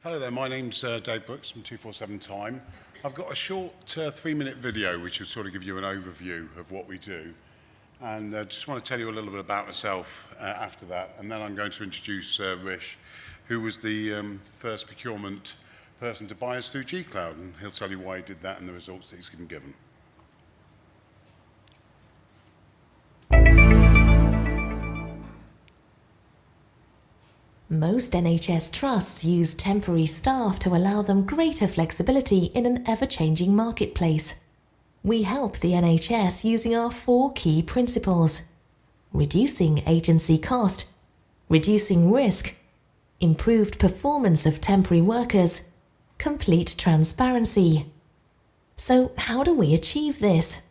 Hello there, my name's Dave Brooks from 247 Time. I've got a short 3-minute video which will sort of give you an overview of what we do. And I just want to tell you a little bit about myself after that. And then I'm going to introduce Rish, who was the first procurement person to buy us through G-Cloud. And he'll tell you why he did that and the results that he's been given. Most NHS trusts use temporary staff to allow them greater flexibility in an ever-changing marketplace. We help the NHS using our 4 key principles: reducing agency cost, reducing risk, improved performance of temporary workers, complete transparency. So how do we achieve this?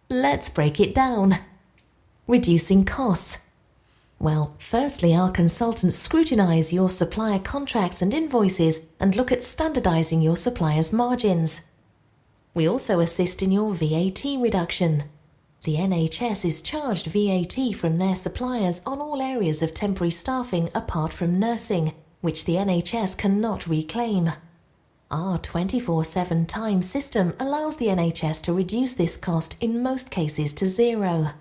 Let's break it down. Reducing costs. Well, firstly, our consultants scrutinize your supplier contracts and invoices and look at standardizing your supplier's margins. We also assist in your VAT reduction. The NHS is charged VAT from their suppliers on all areas of temporary staffing apart from nursing, which the NHS cannot reclaim. Our 24/7 time system allows the NHS to reduce this cost in most cases to zero.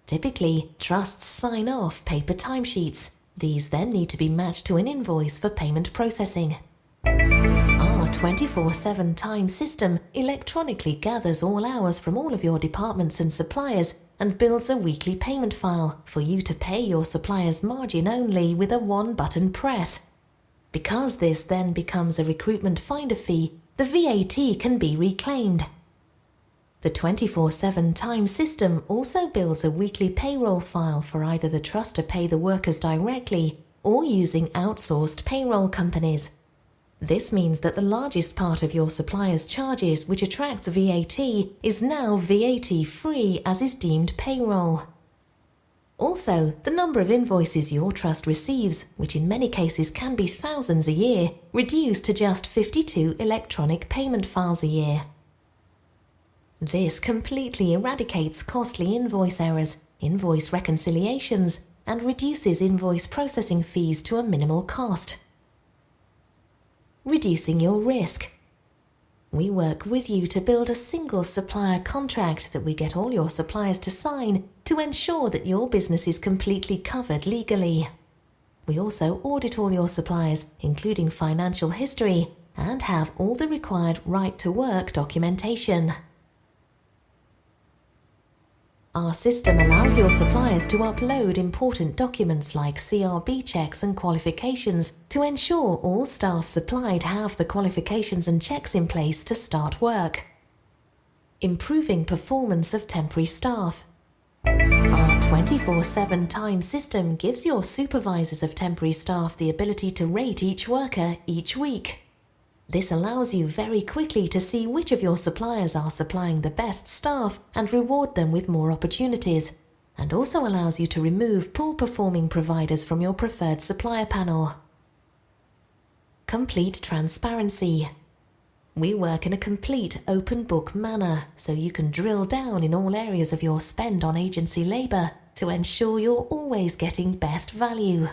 Typically, trusts sign off paper timesheets. These then need to be matched to an invoice for payment processing. Our 24/7 time system electronically gathers all hours from all of your departments and suppliers and builds a weekly payment file for you to pay your supplier's margin only with a one-button press. Because this then becomes a recruitment finder fee, the VAT can be reclaimed. The 24/7 time system also builds a weekly payroll file for either the trust to pay the workers directly or using outsourced payroll companies. This means that the largest part of your supplier's charges, which attracts VAT, is now VAT-free as is deemed payroll. Also, the number of invoices your trust receives, which in many cases can be thousands a year, reduced to just 52 electronic payment files a year. This completely eradicates costly invoice errors, invoice reconciliations, and reduces invoice processing fees to a minimal cost. Reducing your risk. We work with you to build a single supplier contract that we get all your suppliers to sign to ensure that your business is completely covered legally. We also audit all your suppliers, including financial history, and have all the required right-to-work documentation. Our system allows your suppliers to upload important documents like CRB checks and qualifications to ensure all staff supplied have the qualifications and checks in place to start work. Improving performance of temporary staff. Our 24/7 time system gives your supervisors of temporary staff the ability to rate each worker each week. This allows you very quickly to see which of your suppliers are supplying the best staff and reward them with more opportunities, and also allows you to remove poor-performing providers from your preferred supplier panel. Complete transparency. We work in a complete open book manner, so you can drill down in all areas of your spend on agency labour to ensure you're always getting best value.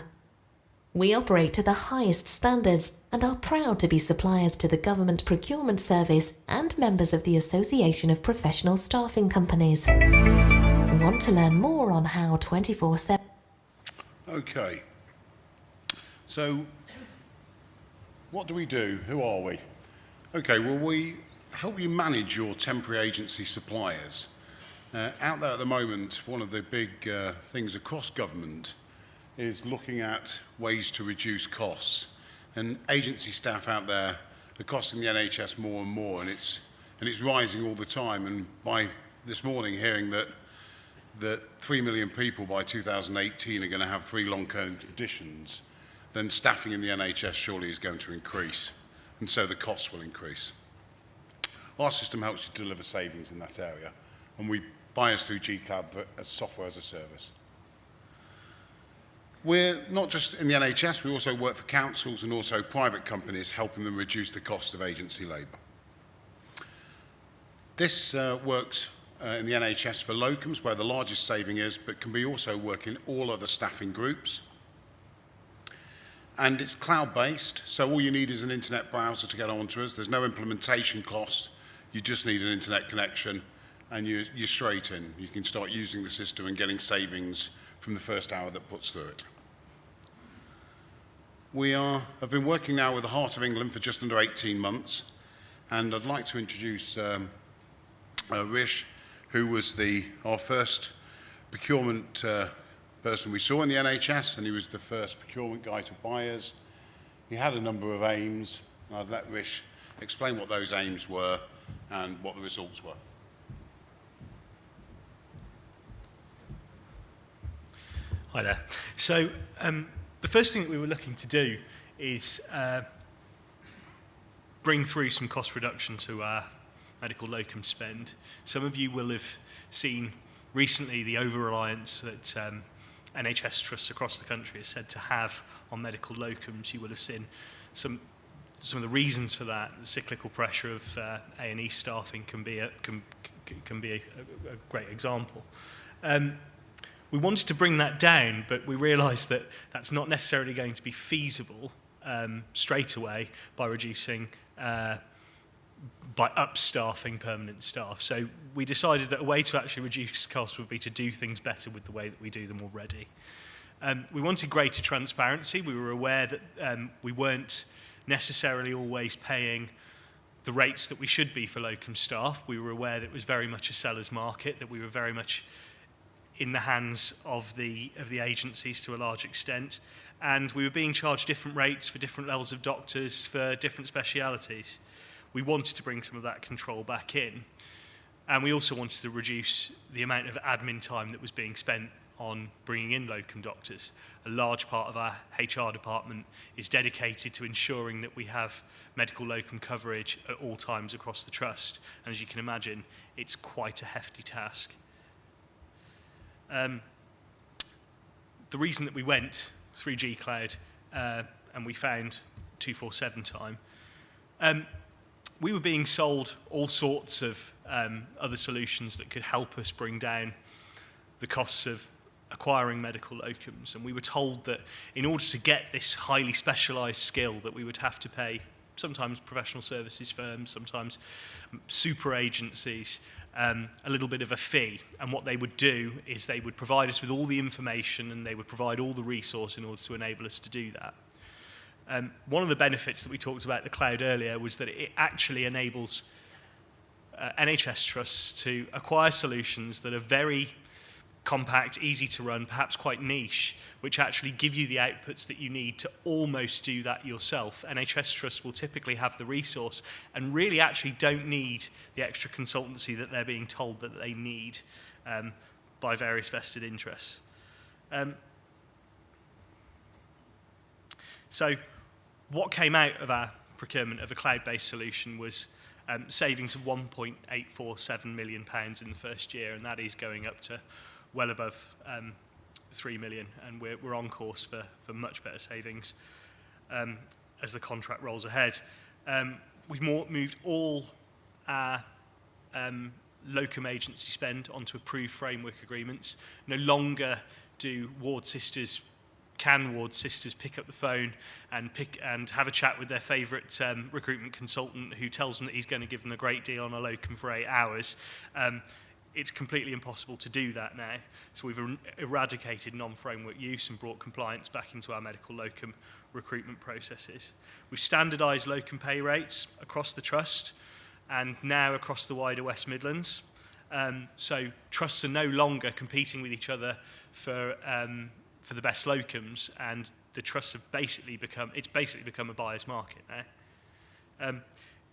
We operate to the highest standards and are proud to be suppliers to the Government Procurement Service and members of the Association of Professional Staffing Companies. Want to learn more on how 24/7... Okay. So, what do we do? Who are we? Okay, well, we help you manage your temporary agency suppliers. Out there at the moment, one of the big things across government is looking at ways to reduce costs. And agency staff out there are costing the NHS more and more, and it's rising all the time. And by this morning hearing that 3 million people by 2018 are going to have 3 long-term conditions, then staffing in the NHS surely is going to increase, and so the costs will increase. Our system helps you deliver savings in that area, and we buy us through G-Cloud as software as a service. We're not just in the NHS, we also work for councils and also private companies, helping them reduce the cost of agency labour. This works in the NHS for locums, where the largest saving is, but can be also work in all other staffing groups. And it's cloud-based, so all you need is an internet browser to get onto us. There's no implementation costs. You just need an internet connection, and you're straight in. You can start using the system and getting savings from the first hour that puts through it. We have been working now with the Heart of England for just under 18 months, and I'd like to introduce Rish, who was our first procurement person we saw in the NHS, and he was the first procurement guy to buy us. He had a number of aims. I'd let Rish explain what those aims were and what the results were. Hi there. So the first thing that we were looking to do is bring through some cost reduction to our medical locum spend. Some of you will have seen recently the over-reliance that NHS trusts across the country is said to have on medical locums. You will have seen some of the reasons for that. The cyclical pressure of A&E staffing can be a great example. We wanted to bring that down, but we realised that that's not necessarily going to be feasible straight away by reducing, by upstaffing permanent staff. So we decided that a way to actually reduce costs would be to do things better with the way that we do them already. We wanted greater transparency. We were aware that we weren't necessarily always paying the rates that we should be for locum staff. We were aware that it was very much a seller's market, that we were very much in the hands of the agencies to a large extent, and we were being charged different rates for different levels of doctors for different specialities. We wanted to bring some of that control back in, and we also wanted to reduce the amount of admin time that was being spent on bringing in locum doctors. A large part of our HR department is dedicated to ensuring that we have medical locum coverage at all times across the trust, and as you can imagine, it's quite a hefty task. The reason that we went 3G Cloud and we found 247 time, we were being sold all sorts of other solutions that could help us bring down the costs of acquiring medical locums, and we were told that in order to get this highly specialised skill that we would have to pay sometimes professional services firms, sometimes super agencies, a little bit of a fee. And what they would do is they would provide us with all the information and they would provide all the resource in order to enable us to do that. One of the benefits that we talked about the cloud earlier was that it actually enables NHS trusts to acquire solutions that are very compact, easy to run, perhaps quite niche, which actually give you the outputs that you need to almost do that yourself. NHS trusts will typically have the resource and really actually don't need the extra consultancy that they're being told that they need by various vested interests. So what came out of our procurement of a cloud-based solution was saving to £1.847 million in the first year, and that is going up to well above 3 million, and we're on course for much better savings as the contract rolls ahead. We've moved all our locum agency spend onto approved framework agreements. No longer do ward sisters pick up the phone and have a chat with their favourite recruitment consultant who tells them that he's going to give them a great deal on a locum for 8 hours. It's completely impossible to do that now. So we've eradicated non-framework use and brought compliance back into our medical locum recruitment processes. We've standardised locum pay rates across the trust and now across the wider West Midlands. So trusts are no longer competing with each other for the best locums, and the trusts have basically become a buyer's market now.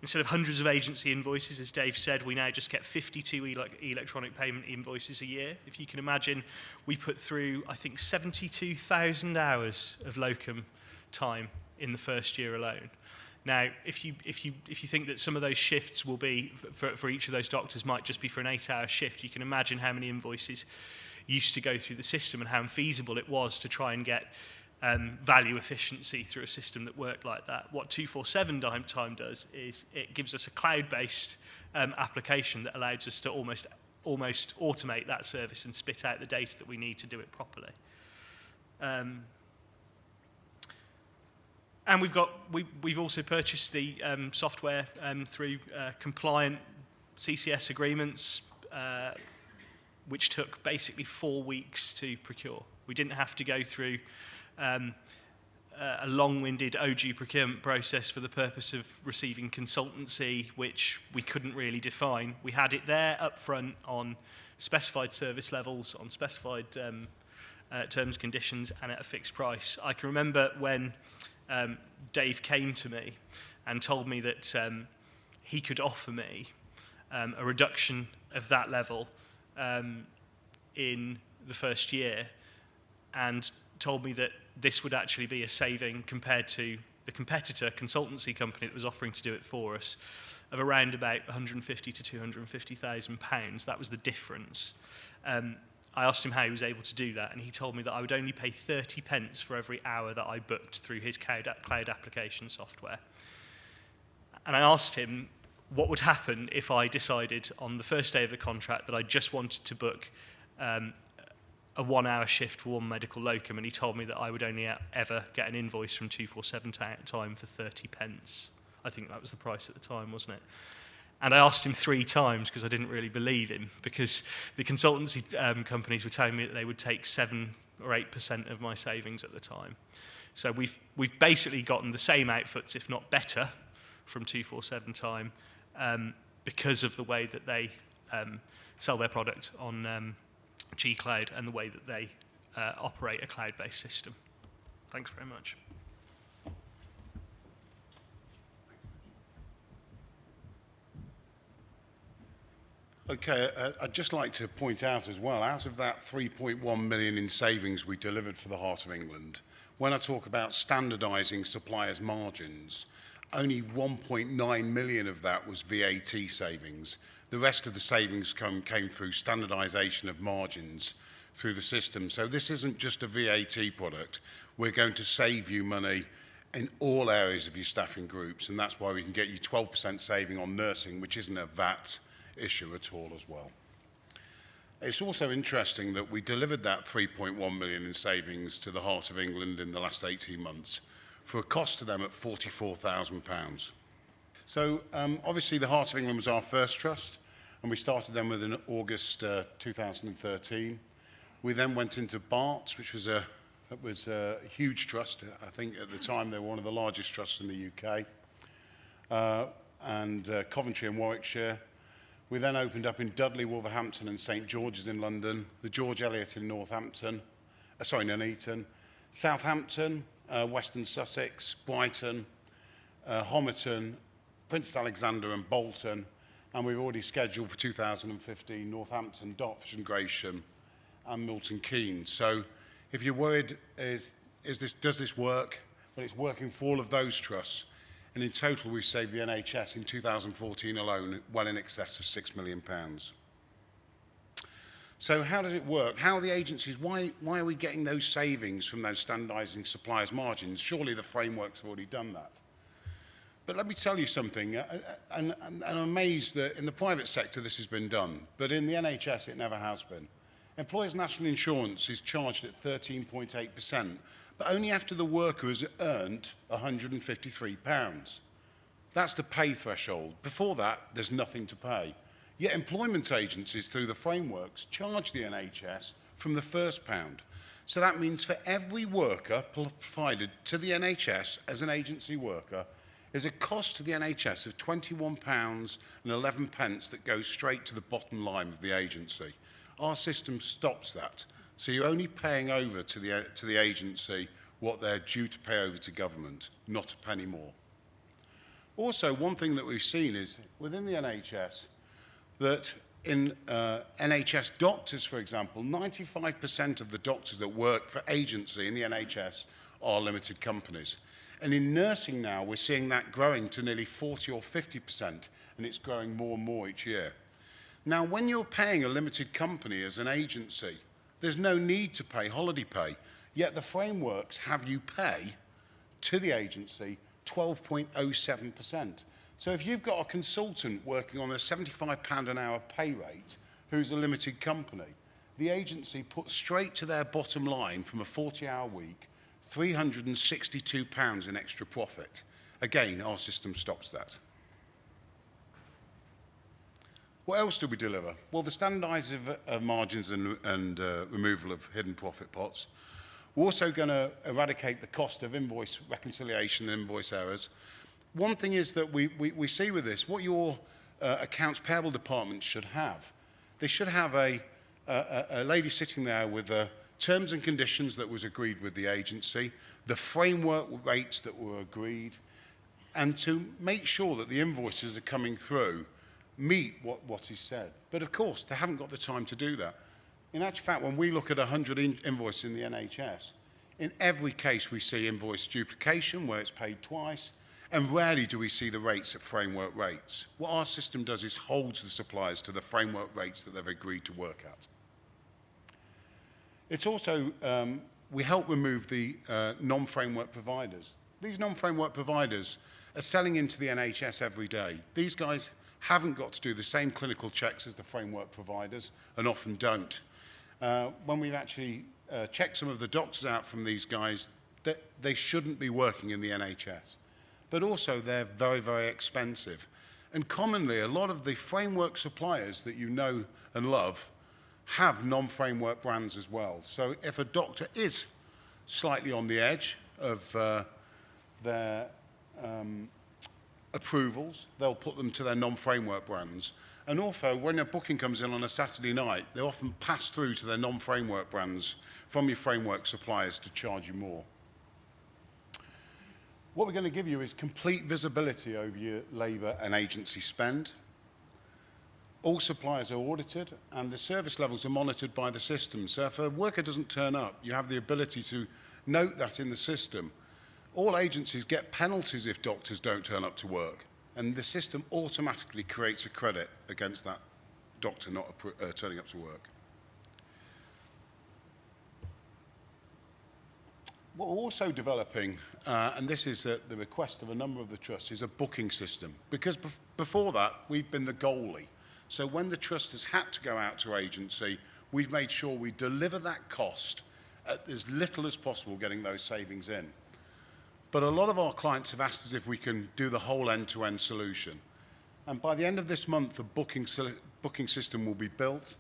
Instead of hundreds of agency invoices, as Dave said, we now just get 52 electronic payment invoices a year. If you can imagine, we put through, I think, 72,000 hours of locum time in the first year alone. Now, if you think that some of those shifts will be, for each of those doctors, might just be for an 8-hour shift, you can imagine how many invoices used to go through the system and how unfeasible it was to try and get value efficiency through a system that worked like that. What 247 time does is it gives us a cloud-based application that allows us to almost automate that service and spit out the data that we need to do it properly. And we've also purchased the software through compliant CCS agreements, which took basically 4 weeks to procure. We didn't have to go through a long-winded OG procurement process for the purpose of receiving consultancy, which we couldn't really define. We had it there up front on specified service levels, on specified terms and conditions, and at a fixed price. I can remember when Dave came to me and told me that he could offer me a reduction of that level in the first year, and told me that this would actually be a saving compared to the competitor consultancy company that was offering to do it for us of around about 150 to 250,000 pounds. That was the difference. I asked him how he was able to do that, and he told me that I would only pay 30 pence for every hour that I booked through his cloud application software. And I asked him what would happen if I decided on the first day of the contract that I just wanted to book a 1 hour shift for one medical locum, and he told me that I would only ever get an invoice from 247 time for 30 pence. I think that was the price at the time, wasn't it? And I asked him 3 times because I didn't really believe him, because the consultancy companies were telling me that they would take 7 or 8% of my savings at the time. So we've basically gotten the same outputs, if not better, from 247 time because of the way that they sell their product on G-Cloud and the way that they operate a cloud-based system. Thanks very much. Okay, I'd just like to point out as well, out of that 3.1 million in savings we delivered for the Heart of England, when I talk about standardising suppliers' margins, only 1.9 million of that was VAT savings. The rest of the savings came through standardisation of margins through the system. So this isn't just a VAT product. We're going to save you money in all areas of your staffing groups, and that's why we can get you 12% saving on nursing, which isn't a VAT issue at all as well. It's also interesting that we delivered that 3.1 million in savings to the Heart of England in the last 18 months for a cost to them at £44,000. So obviously the Heart of England was our first trust, and we started them within August 2013. We then went into Barts, which was a huge trust. I think at the time they were one of the largest trusts in the UK, and Coventry and Warwickshire. We then opened up in Dudley, Wolverhampton and St George's in London, the George Eliot in Nuneaton, Southampton, Western Sussex, Brighton, Homerton, Princess Alexander and Bolton, and we've already scheduled for 2015 Northampton, Dartford and Gresham and Milton Keynes. So if you're worried, does this work? Well, it's working for all of those trusts. And in total, we've saved the NHS in 2014 alone well in excess of £6 million. So how does it work? How are the agencies, why are we getting those savings from those standardising suppliers' margins? Surely the framework's have already done that. But let me tell you something, and I'm amazed that in the private sector this has been done, but in the NHS it never has been. Employers' national insurance is charged at 13.8%, but only after the worker has earned £153. That's the pay threshold. Before that, there's nothing to pay. Yet employment agencies, through the frameworks, charge the NHS from the first pound. So that means for every worker provided to the NHS as an agency worker, is a cost to the NHS of £21.11 that goes straight to the bottom line of the agency. Our system stops that. So you're only paying over to the agency what they're due to pay over to government, not a penny more. Also, one thing that we've seen is within the NHS that in NHS doctors, for example, 95% of the doctors that work for agency in the NHS are limited companies. And in nursing now, we're seeing that growing to nearly 40 or 50%, and it's growing more and more each year. Now, when you're paying a limited company as an agency, there's no need to pay holiday pay, yet the frameworks have you pay to the agency 12.07%. So if you've got a consultant working on a £75 an hour pay rate who's a limited company, the agency puts straight to their bottom line from a 40-hour week £362 in extra profit. Again, our system stops that. What else do we deliver? Well, the standardising of margins and removal of hidden profit pots. We're also going to eradicate the cost of invoice reconciliation and invoice errors. One thing is that we see with this, what your accounts payable department should have. They should have a lady sitting there with the terms and conditions that was agreed with the agency, the framework rates that were agreed, and to make sure that the invoices are coming through meet what is said. But of course, they haven't got the time to do that. In actual fact, when we look at 100 invoices in the NHS, in every case we see invoice duplication where it's paid twice, and rarely do we see the rates at framework rates. What our system does is holds the suppliers to the framework rates that they've agreed to work at. It's also, we help remove the non-framework providers. These non-framework providers are selling into the NHS every day. These guys haven't got to do the same clinical checks as the framework providers, and often don't. When we've actually checked some of the doctors out from these guys, they shouldn't be working in the NHS. But also, they're very, very expensive. And commonly, a lot of the framework suppliers that you know and love have non-framework brands as well. So if a doctor is slightly on the edge of their approvals, they'll put them to their non-framework brands. And also, when a booking comes in on a Saturday night, they often pass through to their non-framework brands from your framework suppliers to charge you more. What we're going to give you is complete visibility over your labour and agency spend. All suppliers are audited, and the service levels are monitored by the system. So if a worker doesn't turn up, you have the ability to note that in the system. All agencies get penalties if doctors don't turn up to work, and the system automatically creates a credit against that doctor not turning up to work. What we're also developing, and this is at the request of a number of the trusts, is a booking system. Because before that, we've been the goalie. So when the trust has had to go out to agency, we've made sure we deliver that cost at as little as possible, getting those savings in. But a lot of our clients have asked us if we can do the whole end-to-end solution. And by the end of this month, the booking system will be built,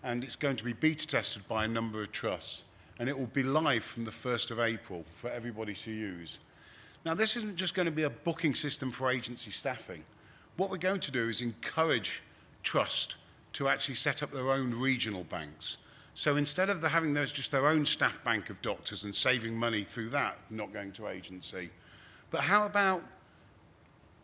and it's going to be beta tested by a number of trusts. And it will be live from the 1st of April for everybody to use. Now, this isn't just going to be a booking system for agency staffing. What we're going to do is encourage trust to actually set up their own regional banks. So instead of having just their own staff bank of doctors and saving money through that, not going to agency, but how about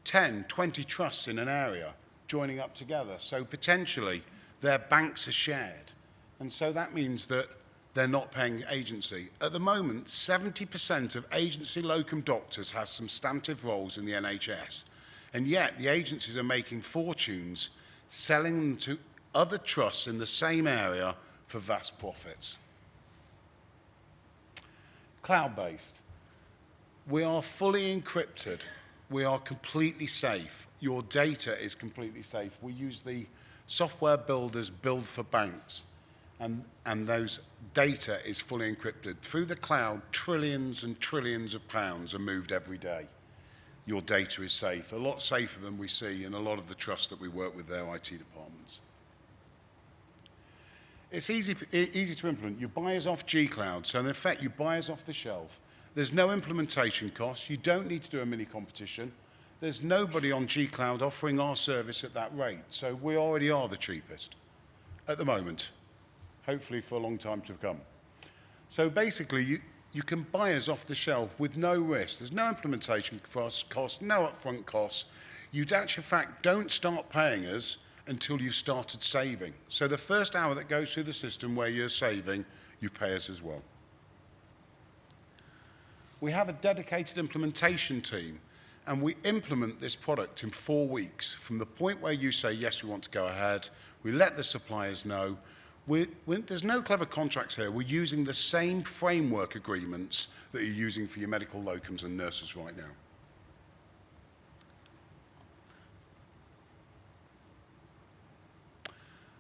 10, 20 trusts in an area joining up together? So potentially their banks are shared. And so that means that they're not paying agency. At the moment, 70% of agency locum doctors have substantive roles in the NHS. And yet the agencies are making fortunes selling them to other trusts in the same area for vast profits. Cloud-based. We are fully encrypted. We are completely safe. Your data is completely safe. We use the software builders build for banks. And those data is fully encrypted. Through the cloud, trillions and trillions of pounds are moved every day. Your data is safe, a lot safer than we see in a lot of the trusts that we work with their IT departments. It's easy to implement. You buy us off G-Cloud, so in effect, you buy us off the shelf. There's no implementation cost. You don't need to do a mini competition. There's nobody on G-Cloud offering our service at that rate, so we already are the cheapest at the moment. Hopefully for a long time to come. So basically, you can buy us off the shelf with no risk. There's no implementation cost, no upfront costs. You actually, in fact, don't start paying us until you've started saving. So the first hour that goes through the system where you're saving, you pay us as well. We have a dedicated implementation team, and we implement this product in 4 weeks. From the point where you say, yes, we want to go ahead, we let the suppliers know. There's no clever contracts here. We're using the same framework agreements that you're using for your medical locums and nurses right now.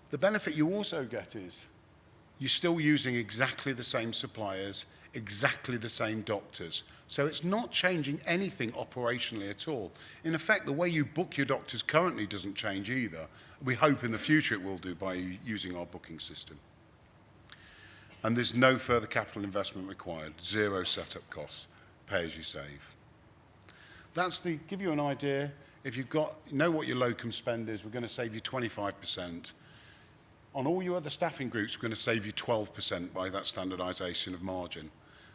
The benefit you also get is you're still using exactly the same suppliers exactly the same doctors. So it's not changing anything operationally at all. In effect, the way you book your doctors currently doesn't change either. We hope in the future it will do by using our booking system. And there's no further capital investment required, zero setup costs, pay as you save. That's to give you an idea. If you've got, know what your locum spend is, we're going to save you 25%. On all your other staffing groups, we're going to save you 12% by that standardisation of margin.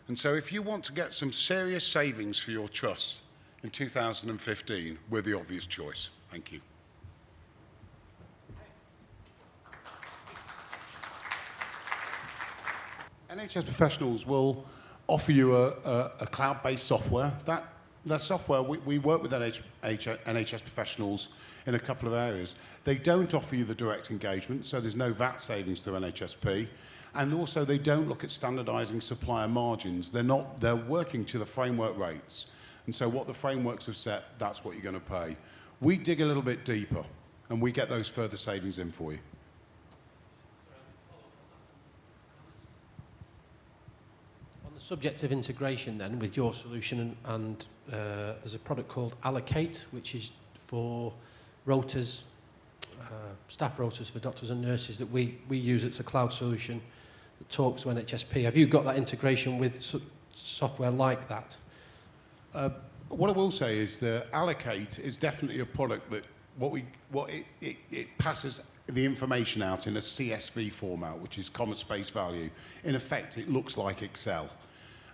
And so if you want to get some serious savings for your trust in 2015, we're the obvious choice. Thank you. NHS professionals will offer you a cloud-based software. That software, we work with NHS professionals in a couple of areas. They don't offer you the direct engagement, so there's no VAT savings through NHSP. And also, they don't look at standardising supplier margins. They're working to the framework rates. And so what the frameworks have set, that's what you're going to pay. We dig a little bit deeper, and we get those further savings in for you. On the subject of integration then with your solution, and there's a product called Allocate, which is for rotas, staff rotas for doctors and nurses that we use. It's a cloud solution that talks to NHSP. Have you got that integration with software like that? What I will say is that Allocate is definitely a product that it passes the information out in a CSV format, which is comma space value. In effect, it looks like Excel.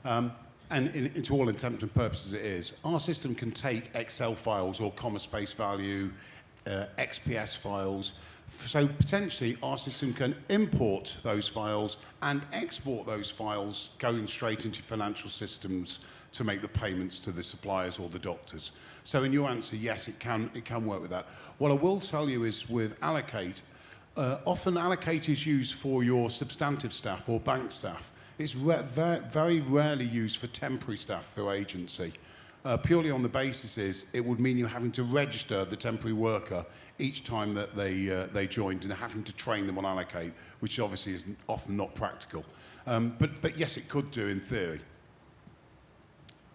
And to all intents and purposes it is. Our system can take Excel files or comma space value, XPS files. So potentially our system can import those files and export those files going straight into financial systems to make the payments to the suppliers or the doctors. So in your answer, yes, it can work with that. What I will tell you is with Allocate, often Allocate is used for your substantive staff or bank staff. It's very rarely used for temporary staff through agency. Purely on the basis is it would mean you having to register the temporary worker each time that they joined and having to train them on Allocate, which obviously is often not practical. But yes, it could do in theory.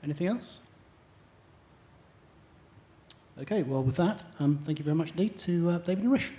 Anything else? Okay, well with that, thank you very much indeed to David and Rish.